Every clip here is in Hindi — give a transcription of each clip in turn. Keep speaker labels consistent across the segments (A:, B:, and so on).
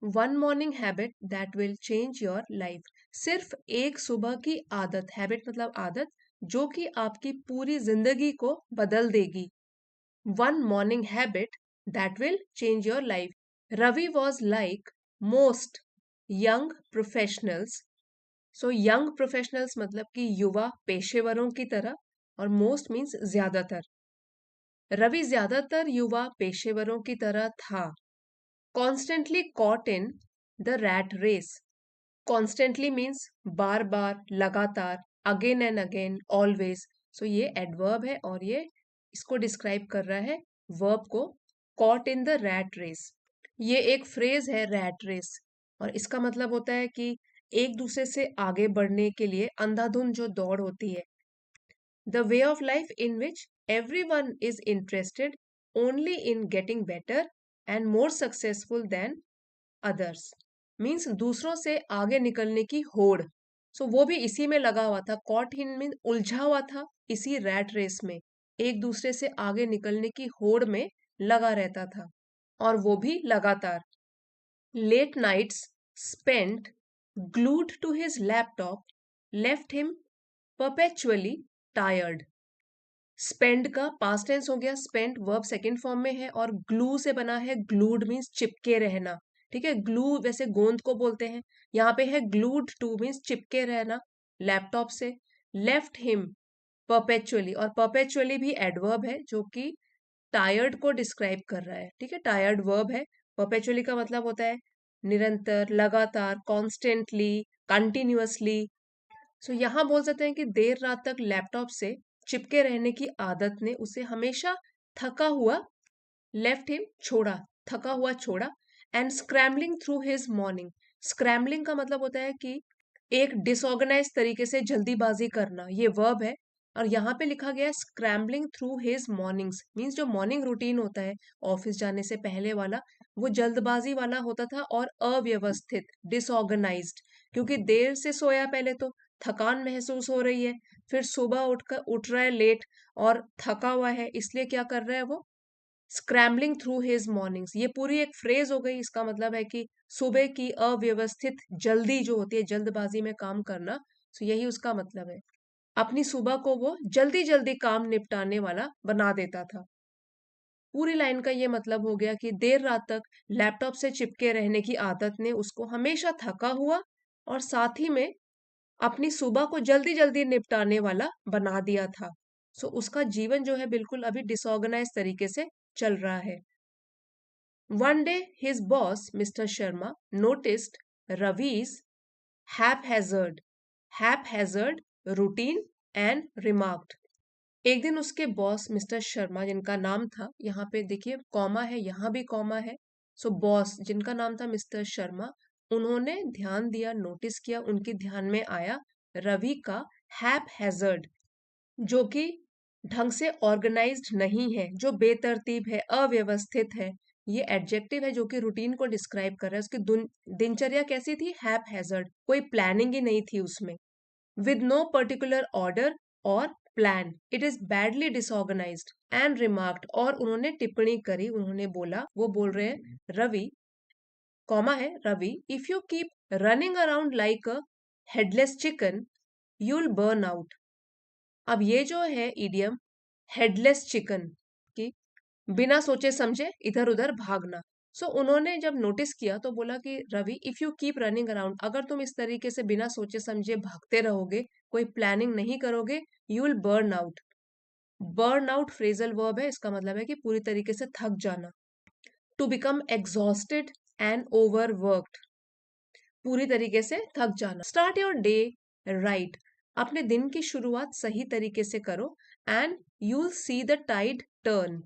A: One morning habit that will change your life. सिर्फ एक सुबह की आदत, हैबिट मतलब आदत, जो कि आपकी पूरी जिंदगी को बदल देगी। One morning habit that will change your life. Ravi was like most young professionals. So young professionals मतलब कि युवा पेशेवरों की तरह, और मोस्ट मीन्स ज्यादातर। रवि ज्यादातर युवा पेशेवरों की तरह था। Constantly caught in the rat race. Constantly means बार बार, लगातार, again and again, always. So ये एडवर्ब है और ये इसको डिस्क्राइब कर रहा है, वर्ब को। Caught in the rat race, ये एक फ्रेज है, रैट रेस, और इसका मतलब होता है कि एक दूसरे से आगे बढ़ने के लिए अंधाधुंध जो दौड़ होती है। The way of life in which everyone is interested only in getting better and more successful than others, means दूसरों से आगे निकलने की होड़। सो वो भी इसी में लगा हुआ था। कॉट इन मीन उलझा हुआ था इसी रैट रेस में, एक दूसरे से आगे निकलने की होड़ में लगा रहता था, और वो भी लगातार। Late nights spent glued to his laptop left him perpetually tired। Spend का पास्ट टेंस हो गया, स्पेंट वर्ब सेकंड फॉर्म में है, और ग्लू से बना है, ग्लूड मीन्स चिपके रहना। ठीक है, ग्लू वैसे गोंद को बोलते हैं, यहाँ पे है ग्लूड टू मीन्स चिपके रहना लैपटॉप से। लेफ्ट हिम परपेचुअली, और परपेचुअली भी एडवर्ब है जो कि टायर्ड को डिस्क्राइब कर रहा है। ठीक है, टायर्ड वर्ब है। परपेचुअली का मतलब होता है निरंतर, लगातार, कॉन्स्टेंटली, कंटिन्यूअसली। सो यहाँ बोल सकते हैं कि देर रात तक लैपटॉप से चिपके रहने की आदत ने उसे हमेशा थका हुआ, लेफ्ट हिम छोड़ा, थका हुआ छोड़ा। And scrambling through his morning. Scrambling का मतलब होता है कि एक डिसऑर्गेनाइज तरीके से जल्दीबाजी करना, ये वर्ब है। और यहाँ पे लिखा गया है scrambling through his mornings, means जो मॉर्निंग रूटीन होता है ऑफिस जाने से पहले वाला, वो जल्दबाजी वाला होता था और अव्यवस्थित, डिसऑर्गेनाइज्ड। क्योंकि देर से सोया पहले, तो थकान महसूस हो रही है, फिर सुबह उठ रहा है लेट और थका हुआ है, इसलिए क्या कर रहा है वो, स्क्रैम्बलिंग थ्रू हिज मॉर्निंग्स। ये पूरी एक फ्रेज हो गई, इसका मतलब है कि सुबह की अव्यवस्थित जल्दी जो होती है, जल्दबाजी में काम करना। तो यही उसका मतलब है, अपनी सुबह को वो जल्दी जल्दी काम निपटाने वाला बना देता था। पूरी लाइन का ये मतलब हो गया कि देर रात तक लैपटॉप से चिपके रहने की आदत ने उसको हमेशा थका हुआ और साथ ही में अपनी सुबह को जल्दी जल्दी निपटाने वाला बना दिया था। सो उसका जीवन जो है बिल्कुल अभी डिसऑर्गेनाइज तरीके से चल रहा है। One day his boss mister Sharma noticed Ravi's haphazard routine and remarked. एक दिन उसके बॉस मिस्टर शर्मा, जिनका नाम था, यहाँ पे देखिए कॉमा है, यहाँ भी कॉमा है। सो बॉस जिनका नाम था मिस्टर शर्मा, उन्होंने ध्यान दिया, नोटिस किया, उनके ध्यान में आया रवि का हैप हैजर्ड, जो कि ढंग से ऑर्गेनाइज्ड नहीं है, जो बेतरतीब है, अव्यवस्थित है। ये एडजेक्टिव है जो कि रूटीन को डिस्क्राइब कर रहा है। उसकी दिनचर्या कैसी थी, हैप हैजर्ड, कोई प्लानिंग ही नहीं थी उसमें। with no particular order or plan, it is badly disorganized and remarked। और उन्होंने टिप्पणी करी, उन्होंने बोला, वो बोल रहे हैं रवि, कॉमा है, Ravi, if you keep running around like a headless chicken you will burn out. अब ये जो है इडियम, हेडलेस चिकन, की बिना सोचे समझे इधर उधर भागना। सो उन्होंने जब नोटिस किया तो बोला कि Ravi, if you keep running around, अगर तुम इस तरीके से बिना सोचे समझे भागते रहोगे, कोई प्लानिंग नहीं करोगे, you will burn out. Burn out phrasal verb है, इसका मतलब है कि पूरी तरीके से थक जाना। To become exhausted and overworked, पूरी तरीके से थक जाना। स्टार्ट योर डे राइट, अपने दिन की शुरुआत सही तरीके से करो। And you will see the tide turn,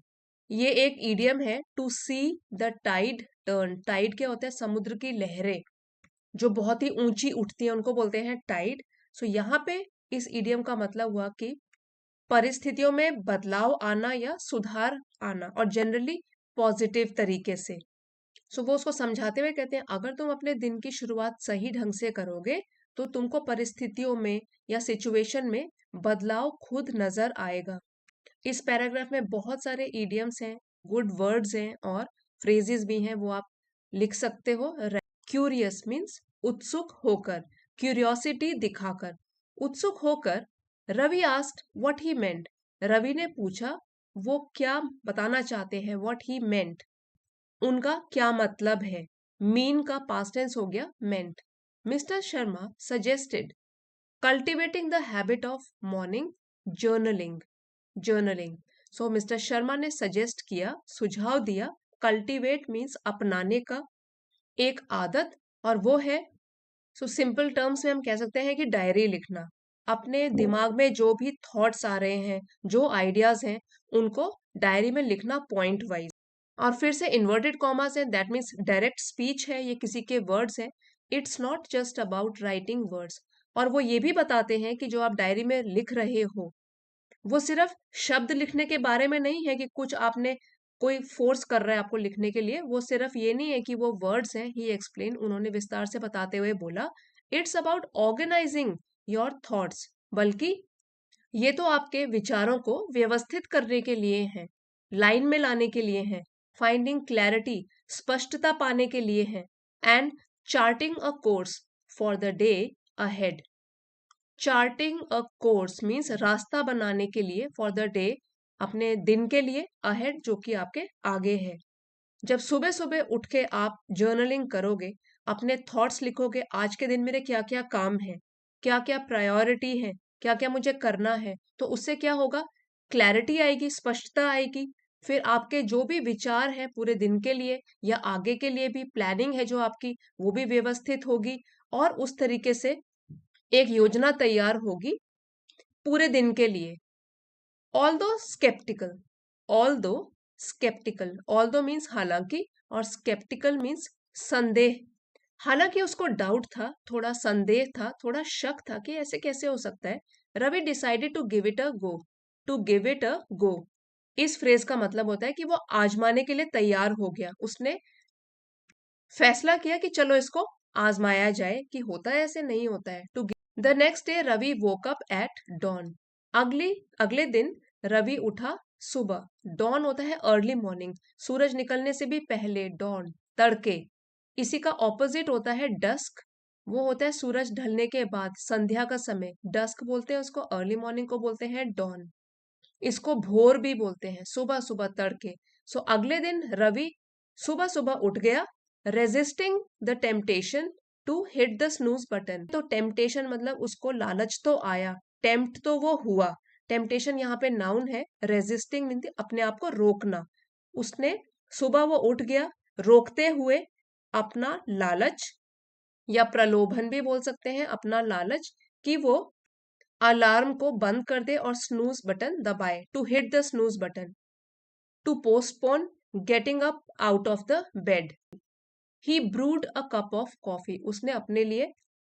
A: ये एक ईडियम है, to see the tide turn. Tide क्या होता है, समुद्र की लहरें जो बहुत ही ऊंची उठती है, उनको बोलते हैं टाइड। सो यहाँ पे इस ईडियम का मतलब हुआ कि परिस्थितियों में बदलाव आना या सुधार आना, और जनरली पॉजिटिव तरीके से। सो वो उसको समझाते हुए कहते हैं, अगर तुम अपने दिन की शुरुआत सही ढंग से करोगे तो तुमको परिस्थितियों में या सिचुएशन में बदलाव खुद नजर आएगा। इस पैराग्राफ में बहुत सारे इडियम्स हैं, गुड वर्ड्स हैं और फ्रेजेस भी हैं, वो आप लिख सकते हो। क्यूरियस मीन्स उत्सुक होकर, क्यूरियोसिटी दिखाकर, उत्सुक होकर। रवि आस्क्ड व्हाट ही मेंट, रवि ने पूछा वो क्या बताना चाहते हैं, व्हाट ही मेंट, उनका क्या मतलब है। मीन का पास्ट टेंस हो गया मेंट। Mister Sharma suggested cultivating the habit of morning journaling, journaling. So mister Sharma ने सजेस्ट किया, सुझाव दिया, कल्टिवेट मीन्स अपनाने का एक आदत, और वो है, सो सिंपल टर्म्स में हम कह सकते हैं कि डायरी लिखना। अपने दिमाग में जो भी थॉट्स आ रहे हैं, जो आइडियाज हैं, उनको डायरी में लिखना पॉइंट वाइज। और फिर से इन्वर्टेड कॉमास है, दैट मीन्स डायरेक्ट स्पीच है, ये किसी के वर्ड्स हैं। It's not just about writing words. और वो ये भी बताते हैं कि जो आप डायरी में लिख रहे हो, वो सिर्फ शब्द लिखने के बारे में नहीं है कि कुछ आपने, कोई फोर्स कर रहा है आपको लिखने के लिए, वो सिर्फ ये नहीं है कि वो वर्ड्स हैं। ही एक्सप्लेन, उन्होंने विस्तार से बताते हुए बोला, it's about organising your thoughts, बल्कि ये तो आपके विचारों को व्यवस्थित करने के लिए है, लाइन में लाने के लिए है, फाइंडिंग क्लैरिटी, स्पष्टता पाने के लिए है, and charting a course for the day ahead. Charting a course means रास्ता बनाने के लिए, फॉर द डे अपने दिन के लिए, अहेड जो कि आपके आगे है। जब सुबह सुबह उठ के आप जर्नलिंग करोगे, अपने थॉट्स लिखोगे, आज के दिन मेरे क्या क्या काम है, क्या क्या प्रायोरिटी है, क्या क्या मुझे करना है, तो उससे क्या होगा, क्लैरिटी आएगी, स्पष्टता आएगी। फिर आपके जो भी विचार है पूरे दिन के लिए या आगे के लिए भी प्लानिंग है जो आपकी, वो भी व्यवस्थित होगी, और उस तरीके से एक योजना तैयार होगी पूरे दिन के लिए। Although sceptical, although sceptical, although means हालांकि, और स्केप्टिकल मीन्स संदेह। हालांकि उसको डाउट था, थोड़ा संदेह था, थोड़ा शक था कि ऐसे कैसे हो सकता है, Ravi decided to give it a go, to give it a go. इस फ्रेज का मतलब होता है कि वो आजमाने के लिए तैयार हो गया, उसने फैसला किया कि चलो इसको आजमाया जाए कि होता है ऐसे, नहीं होता है। To the next day Ravi woke up at dawn, अगली अगले दिन रवि उठा सुबह। डॉन होता है अर्ली मॉर्निंग, सूरज निकलने से भी पहले, डॉन तड़के। इसी का ऑपोजिट होता है डस्क, वो होता है सूरज ढलने के बाद, संध्या का समय, डस्क बोलते हैं उसको, अर्ली मॉर्निंग को बोलते हैं डॉन। इसको भोर भी बोलते हैं, सुबह सुबह तड़के। सो अगले दिन रवि सुबह सुबह उठ गया, resisting the temptation to hit the snooze button. तो टेम्पटेशन मतलब उसको लालच तो आया, टेम्प्ट तो वो हुआ, टेम्पटेशन यहाँ पे नाउन है, रेजिस्टिंग मीन अपने आप को रोकना। उसने सुबह वो उठ गया, रोकते हुए अपना लालच, या प्रलोभन भी बोल सकते हैं, अपना लालच, कि वो अलार्म को बंद कर दे और स्नूज बटन दबाए, to hit the snooze button, to postpone getting up out of the bed. He brewed a cup of coffee, उसने अपने लिए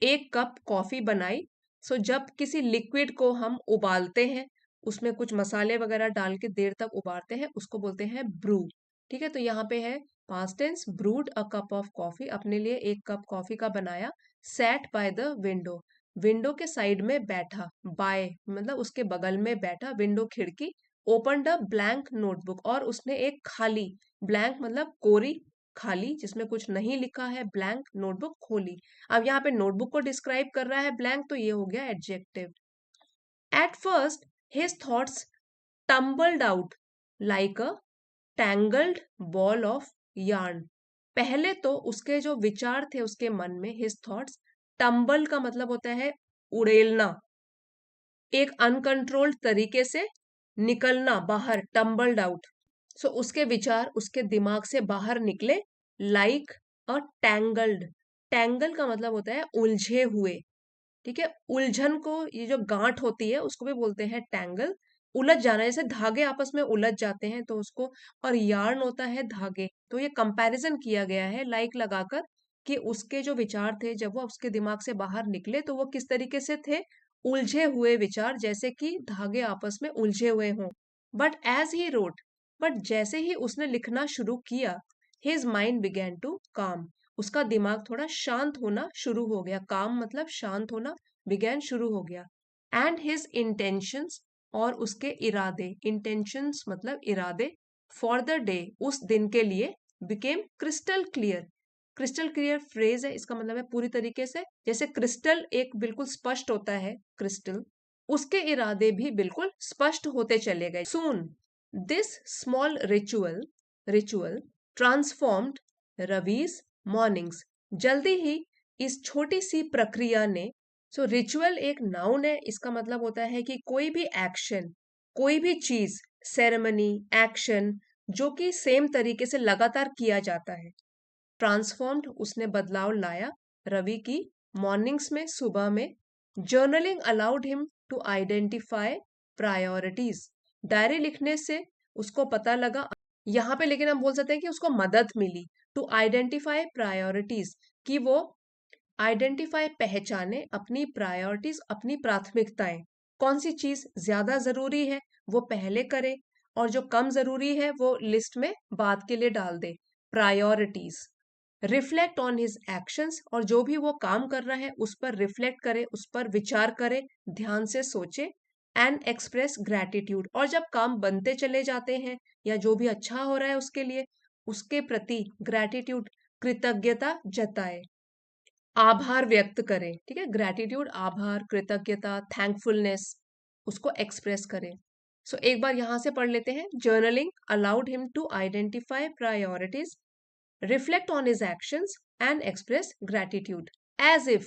A: एक कप कॉफी बनाई। सो जब किसी लिक्विड को हम उबालते हैं, उसमें कुछ मसाले वगैरह डाल के देर तक उबालते हैं, उसको बोलते हैं ब्रू। ठीक है, तो यहाँ पे है past tense, brewed a cup of coffee, अपने लिए एक कप कॉफी का बनाया। Sat by the window, window के साइड में बैठा, बाय मतलब उसके बगल में बैठा, विंडो खिड़की। ओपनड अ ब्लैंक नोटबुक, और उसने एक खाली, ब्लैंक मतलब कोरी, खाली जिसमें कुछ नहीं लिखा है, ब्लैंक नोटबुक खोली। अब यहाँ पे नोटबुक को डिस्क्राइब कर रहा है ब्लैंक, तो ये हो गया adjective. At first his thoughts tumbled out like a tangled ball of yarn। पहले तो उसके जो विचार थे उसके मन में, हिज थॉट्स, टम्बल का मतलब होता है उड़ेलना, एक अनकंट्रोल्ड तरीके से निकलना बाहर, टम्बल्ड आउट। सो उसके विचार उसके दिमाग से बाहर निकले, लाइक अ टैंगल्ड, टैंगल का मतलब होता है उलझे हुए। ठीक है, उलझन को, ये जो गांठ होती है उसको भी बोलते हैं टैंगल, उलझ जाना, जैसे धागे आपस में उलझ जाते हैं तो उसको, और यार्न होता है धागे। तो ये कंपैरिजन किया गया है लाइक लगाकर, कि उसके जो विचार थे जब वो उसके दिमाग से बाहर निकले तो वो किस तरीके से थे, उलझे हुए विचार, जैसे कि धागे आपस में उलझे हुए हों। But as he wrote, but जैसे ही उसने लिखना शुरू किया, हिज माइंड बिगेन टू काम, उसका दिमाग थोड़ा शांत होना शुरू हो गया, काम मतलब शांत होना, बिगैन शुरू हो गया। एंड हिज इंटेंशंस, और उसके इरादे, इंटेंशंस मतलब इरादे, फॉर द डे उस दिन के लिए, became crystal clear, crystal clear phrase है, इसका मतलब है पूरी तरीके से, जैसे क्रिस्टल एक बिल्कुल स्पष्ट होता है, क्रिस्टल उसके इरादे भी बिल्कुल स्पष्ट होते चले गए। Soon this small ritual transformed Ravi's mornings. जल्दी ही इस छोटी सी प्रक्रिया ने, सो रिचुअल एक नाउन है, इसका मतलब होता है कि कोई भी एक्शन, कोई भी चीज, सेरेमनी, एक्शन जो कि सेम तरीके से लगातार किया जाता है। ट्रांसफॉर्म्ड उसने बदलाव लाया रवि की मॉर्निंग्स में, सुबह में। Journaling allowed him to identify priorities. Diary लिखने से उसको पता लगा, यहाँ पे लेकिन हम बोल सकते हैं कि उसको मदद मिली। टू आइडेंटिफाई प्रायोरिटीज, कि वो आइडेंटिफाई पहचाने अपनी प्रायोरिटीज, अपनी प्राथमिकताएं, कौन सी चीज ज्यादा जरूरी है वो पहले करे और जो कम जरूरी है वो लिस्ट में बाद के लिए डाल दे। Priorities. Reflect on his actions, और जो भी वो काम कर रहा है उस पर रिफ्लेक्ट करे, उस पर विचार करे, ध्यान से सोचे। एंड एक्सप्रेस ग्रैटिट्यूड, और जब काम बनते चले जाते हैं या जो भी अच्छा हो रहा है उसके लिए, उसके प्रति ग्रैटिट्यूड, कृतज्ञता जताए, आभार व्यक्त करें। ठीक है, ग्रैटिट्यूड, आभार, कृतज्ञता, थैंकफुलनेस, उसको एक्सप्रेस करें। सो एक बार यहां से पढ़ लेते हैं। Journaling allowed him to identify priorities, reflect on his actions, and express gratitude. As if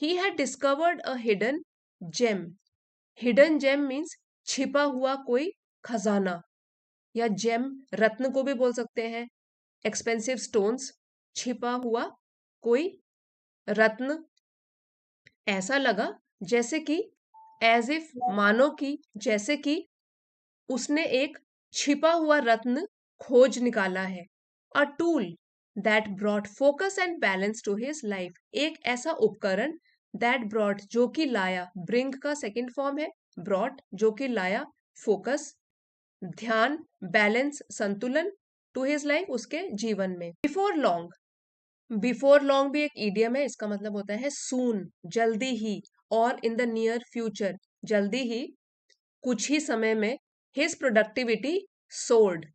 A: he had discovered a hidden gem. Hidden gem means छिपा हुआ कोई खजाना, या जेम रत्न को भी बोल सकते हैं, एक्सपेंसिव स्टोन्स, छिपा हुआ कोई रत्न। ऐसा लगा जैसे कि, एज इफ मानो कि, जैसे कि उसने एक छिपा हुआ रत्न खोज निकाला है। A tool that brought focus and balance to his life, एक ऐसा उपकरण, दैट ब्रॉट जो कि लाया, ब्रिंग का सेकेंड फॉर्म है, ब्रॉट जो कि लाया, फोकस ध्यान, बैलेंस संतुलन, टू हिज लाइफ उसके जीवन में। बिफोर लॉन्ग, बिफोर लॉन्ग भी एक ईडियम है, इसका मतलब होता है सून, जल्दी ही, और इन द नियर फ्यूचर, जल्दी ही, कुछ ही समय में। हिज प्रोडक्टिविटी सोर्ड,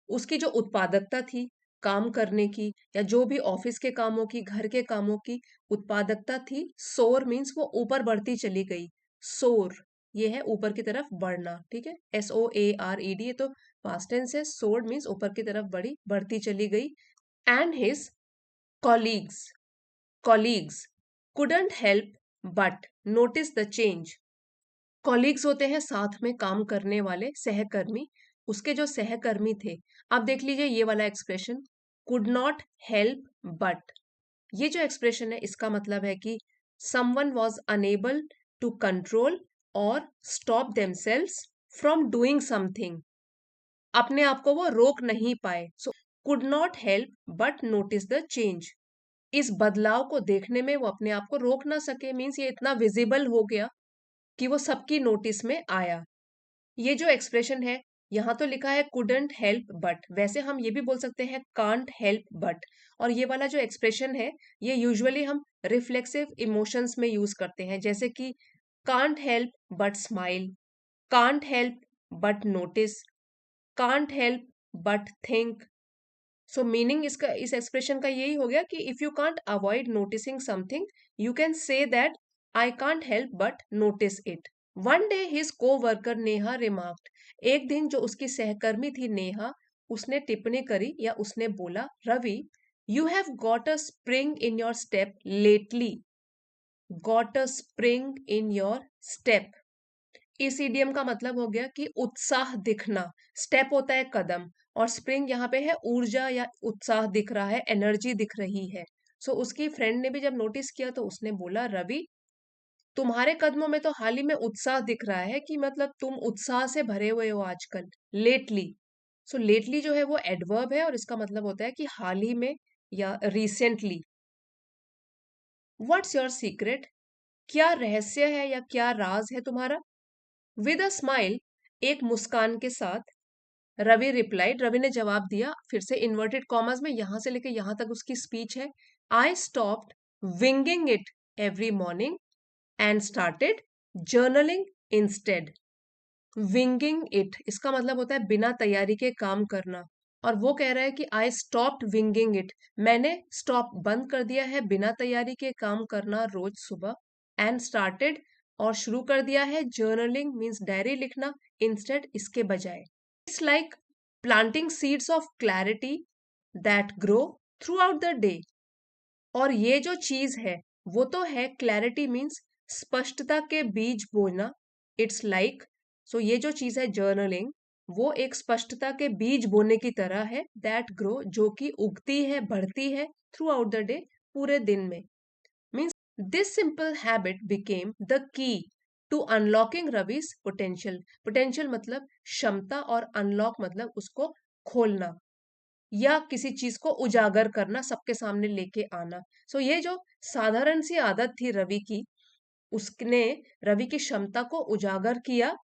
A: उसकी जो उत्पादकता थी काम करने की, या जो भी ऑफिस के कामों की, घर के कामों की उत्पादकता थी, सोर मीन्स वो ऊपर बढ़ती चली गई। सोर ये है ऊपर की तरफ बढ़ना। ठीक है, SOARED, ये तो पास्ट टेंस है। सोर्ड मीन्स ऊपर की तरफ बढ़ी, बढ़ती चली गई। And his colleagues, colleagues couldn't help but notice the change. Colleagues होते हैं साथ में काम करने वाले, सहकर्मी। उसके जो सहकर्मी थे, आप देख लीजिए ये वाला expression, could not help but, ये जो एक्सप्रेशन है इसका मतलब है कि someone was unable to control और stop themselves from doing something, अपने आप को वो रोक नहीं पाए। So could not help but notice the change, इस बदलाव को देखने में वो अपने आप को रोक ना सके, मीन्स ये इतना विजिबल हो गया कि वो सबकी नोटिस में आया। ये जो एक्सप्रेशन है, यहाँ तो लिखा है कुडंट हेल्प बट, वैसे हम ये भी बोल सकते हैं कांट हेल्प बट। और ये वाला जो एक्सप्रेशन है, ये यूजुअली हम रिफ्लेक्सिव इमोशंस में यूज करते हैं, जैसे कि can't help but smile, can't help but notice, can't help but think. So meaning इसका, इस एक्सप्रेशन का यही हो गया कि if you can't avoid noticing something, you can say that I can't help but notice it. One day his को वर्कर नेहा रिमार्क्ड, एक दिन जो उसकी सहकर्मी थी नेहा, उसने टिप्पणी करी या उसने बोला, Ravi you have got a spring in your step lately. Got a spring in your step, इस इडियम का मतलब हो गया कि उत्साह दिखना। स्टेप होता है कदम, और स्प्रिंग यहाँ पे है ऊर्जा या उत्साह दिख रहा है, एनर्जी दिख रही है। सो उसकी फ्रेंड ने भी जब नोटिस किया तो उसने बोला, रवि तुम्हारे कदमों में तो हाल ही में उत्साह दिख रहा है, कि मतलब तुम उत्साह से भरे हुए हो आजकल, लेटली। सो लेटली जो है वो एडवर्ब है और इसका मतलब होता है कि हाल ही में या रिसेंटली। व्हाट्स योर सीक्रेट, क्या रहस्य है या क्या राज है तुम्हारा। विद अ स्माइल, एक मुस्कान के साथ, रवि रिप्लाइड, रवि ने जवाब दिया, फिर से इन्वर्टेड कॉमर्स में, यहां से लेके यहां तक उसकी स्पीच है। I stopped winging it every morning and started journaling instead. Winging it, इसका मतलब होता है बिना तैयारी के काम करना। और वो कह रहा है कि आई स्टॉप्ड विंगिंग इट, मैंने स्टॉप बंद कर दिया है बिना तैयारी के काम करना रोज सुबह, एंड स्टार्टेड और शुरू कर दिया है जर्नलिंग मीन्स डायरी लिखना, इंस्टेड इसके बजाय। It's like planting seeds of clarity that grow through out the day. और ये जो चीज है वो तो है क्लैरिटी मीन्स स्पष्टता के बीज बोना। इट्स लाइक, सो ये जो चीज है जर्नलिंग, वो एक स्पष्टता के बीज बोने की तरह है, दैट ग्रो जो कि उगती है बढ़ती है थ्रू आउट द डे पूरे दिन में। Means this simple habit became the key to unlocking Ravi's potential. Potential मतलब क्षमता और अनलॉक मतलब उसको खोलना या किसी चीज को उजागर करना, सबके सामने लेके आना। सो ये जो साधारण सी आदत थी रवि की, उसने रवि की क्षमता को उजागर किया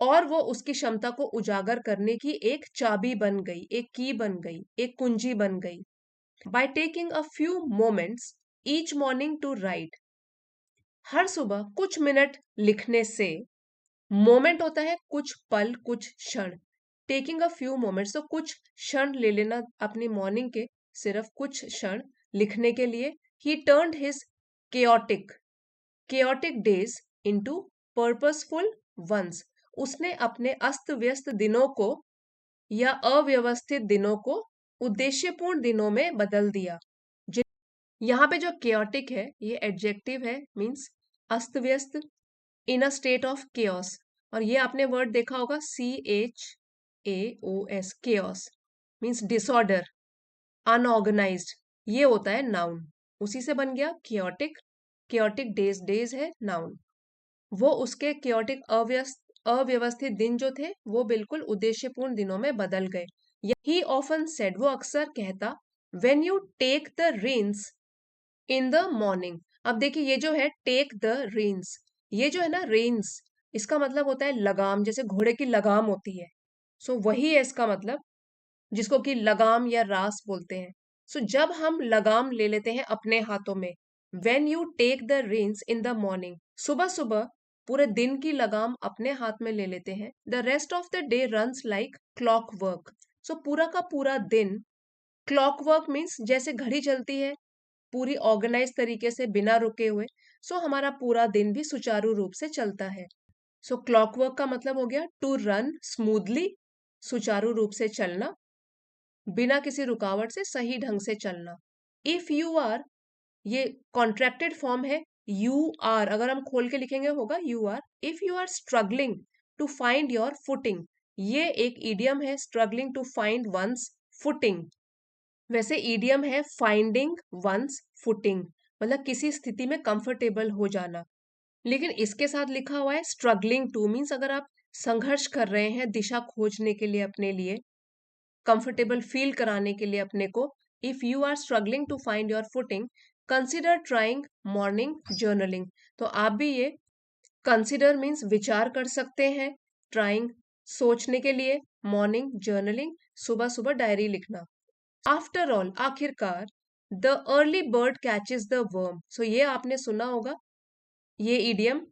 A: और वो उसकी क्षमता को उजागर करने की एक चाबी बन गई, एक की बन गई, एक कुंजी बन गई। By taking a few moments each morning to write, हर सुबह कुछ मिनट लिखने से, मोमेंट होता है कुछ पल कुछ क्षण, टेकिंग अ फ्यू मोमेंट्स तो कुछ क्षण ले लेना अपनी मॉर्निंग के, सिर्फ कुछ क्षण लिखने के लिए। ही turned his chaotic chaotic days into purposeful ones, उसने अपने अस्त व्यस्त दिनों को या अव्यवस्थित दिनों को उद्देश्यपूर्ण दिनों में बदल दिया। यहाँ पे जो chaotic है ये एडजेक्टिव है, मीन्स अस्त व्यस्त, इन अ स्टेट ऑफ केओस। और ये आपने वर्ड देखा होगा CHAOS, chaos means disorder, unorganised, ये होता है नाउन, उसी से बन गया chaotic। chaotic डेज, डेज है नाउन। वो उसके chaotic अव्यवस्थित दिन जो थे वो बिल्कुल उद्देश्यपूर्ण दिनों में बदल गए। ही ऑफन सेड, वो अक्सर कहता, when you take the reins in the morning. अब देखिए ये जो है टेक द reins, ये जो है ना reins, इसका मतलब होता है लगाम, जैसे घोड़े की लगाम होती है। सो वही है इसका मतलब, जिसको कि लगाम या रास बोलते हैं। सो जब हम लगाम ले लेते हैं अपने हाथों में, when you take the reins in the morning, सुबह सुबह पूरे दिन की लगाम अपने हाथ में ले लेते हैं, the rest of the day runs like clockwork. So पूरा का पूरा दिन, क्लॉक वर्क मीन्स जैसे घड़ी चलती है पूरी ऑर्गेनाइज तरीके से बिना रुके हुए, सो हमारा पूरा दिन भी सुचारू रूप से चलता है। सो क्लॉकवर्क का मतलब हो गया टू रन स्मूथली, सुचारू रूप से चलना, बिना किसी रुकावट से सही ढंग से चलना। इफ यू आर, ये कॉन्ट्रैक्टेड फॉर्म है, यू आर, अगर हम खोल के लिखेंगे होगा you are. If you are struggling to find your footing, ये एक इडियम है, struggling to find one's footing. वैसे ईडियम है फाइंडिंग वंस फुटिंग, मतलब किसी स्थिति में कंफर्टेबल हो जाना। लेकिन इसके साथ लिखा हुआ है स्ट्रगलिंग टू, मीन्स अगर आप संघर्ष कर रहे हैं दिशा खोजने के लिए अपने लिए, कंफर्टेबल फील कराने के लिए अपने को, if you are struggling to find your footing consider trying morning journaling. तो आप भी ये कंसिडर मीन्स विचार कर सकते हैं, ट्राइंग सोचने के लिए, मॉर्निंग जर्नलिंग सुबह सुबह डायरी लिखना। आफ्टर ऑल, आखिरकार, the early bird catches the worm. So ये आपने सुना होगा ये इडियम।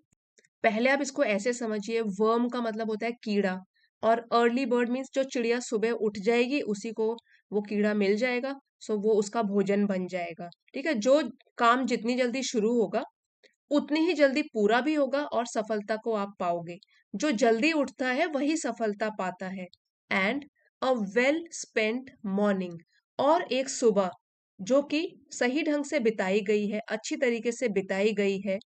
A: पहले आप इसको ऐसे समझिए, वर्म का मतलब होता है कीड़ा, और अर्ली बर्ड मीन्स जो चिड़िया सुबह उठ जाएगी उसी को वो कीड़ा मिल जाएगा, सो वो उसका भोजन बन जाएगा। ठीक है, जो काम जितनी जल्दी शुरू होगा उतनी ही जल्दी पूरा भी होगा और सफलता को आप पाओगे। जो जल्दी उठता है वही सफलता पाता है। And a well spent morning, और एक सुबह जो कि सही ढंग से बिताई गई है, अच्छी तरीके से बिताई गई है,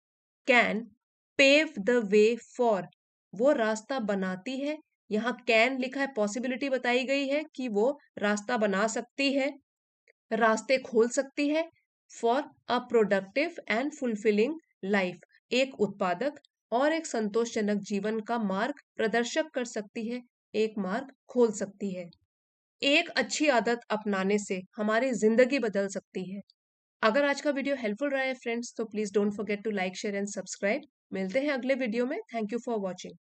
A: can pave the way for, वो रास्ता बनाती है। यहाँ कैन लिखा है, पॉसिबिलिटी बताई गई है कि वो रास्ता बना सकती है, रास्ते खोल सकती है, for a productive and fulfilling life, एक उत्पादक और एक संतोषजनक जीवन का मार्ग प्रदर्शक कर सकती है, एक मार्ग खोल सकती है। एक अच्छी आदत अपनाने से हमारी जिंदगी बदल सकती है। अगर आज का वीडियो हेल्पफुल रहा है फ्रेंड्स, तो please don't forget to like share and subscribe. मिलते हैं अगले वीडियो में। Thank you for watching.